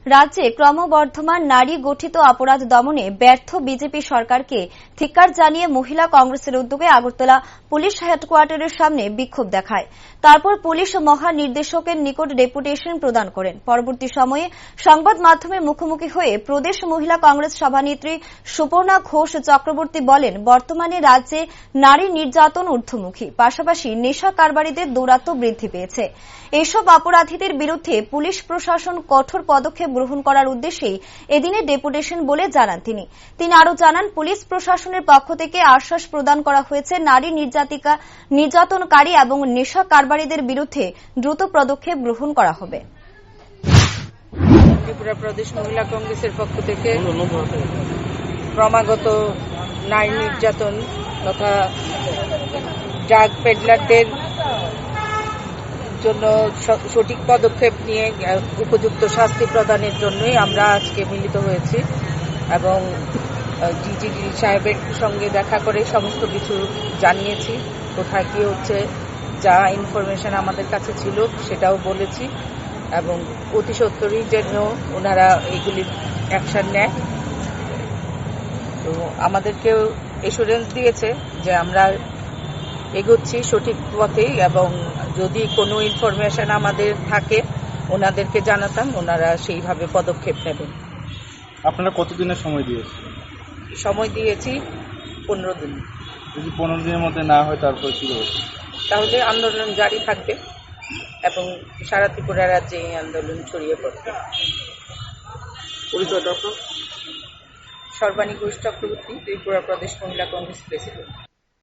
রাজ্যে ক্রমবর্ধমান নারী গঠিত অপরাধ দমনে ব্যর্থ বিজেপি সরকারকে ধিক্কার জানিয়ে মহিলা কংগ্রেসের উদ্যোগে আগরতলা পুলিশ হেডকোয়ার্টারের সামনে বিক্ষোভ দেখায়। তারপর পুলিশ মহানির্দেশকের নিকট ডেপুটেশন প্রদান করেন। পরবর্তী সময়ে সংবাদ মাধ্যমের মুখোমুখি হয়ে প্রদেশ মহিলা কংগ্রেস সভানেত্রী সুপর্ণা ঘোষ চক্রবর্তী বলেন, বর্তমানে রাজ্যে নারী নির্যাতন ঊর্ধ্বমুখী, পাশাপাশি নেশা কারবারিদের দৌরাত্ম্য বৃদ্ধি পেয়েছে। এসব অপরাধীদের বিরুদ্ধে পুলিশ প্রশাসন কঠোর পদক্ষেপ গ্রহণ করার উদ্দেশ্যেই এদিনের ডেপুটেশন বলে জানান তিনি। তিনি আরও জানান, পুলিশ প্রশাসনের পক্ষ থেকে আশ্বাস প্রদান করা হয়েছে নারী নির্যাতনকারী এবং নেশা কারবারিদের বিরুদ্ধে দ্রুত পদক্ষেপ গ্রহণ করা হবে। ত্রিপুরা প্রদেশ মহিলা কংগ্রেসের পক্ষ থেকে ক্রমাগত নারী নির্যাতন তথা ড্রাগ পেডলারদের জন্য সঠিক পদক্ষেপ নিয়ে উপযুক্ত শাস্তি প্রদানের জন্যই আমরা আজকে মিলিত হয়েছি এবং ডিজি সাহেবের সঙ্গে দেখা করে সমস্ত কিছু জানিয়েছি, কোথায় কি হচ্ছে, যা ইনফরমেশন আমাদের কাছে ছিল সেটাও বলেছি এবং অতি সত্বরই যেন ওনারা এগুলির অ্যাকশন নেয়। তো আমাদেরকেও এসুরেন্স দিয়েছে যে আমরা এগোচ্ছি সঠিক পথে এবং যদি কোনো ইনফরমেশন আমাদের থাকে ওনাদেরকে জানাতাম, ওনারা সেইভাবে পদক্ষেপ নেবেন। আপনারা কতদিনের সময় দিয়েছেন? সময় দিয়েছি 15 দিন। যদি 15 দিনের মধ্যে না হয় তারপর কি হবে? তাহলে আন্দোলন জারি থাকবে এবং সারা ত্রিপুরা রাজ্যে এই আন্দোলন ছড়িয়ে পড়বে। পরিচয়টা আপনার? সর্বাণী ঘোষ চক্রবর্তী, ত্রিপুরা প্রদেশ মহিলা কংগ্রেস প্রেসিডেন্ট।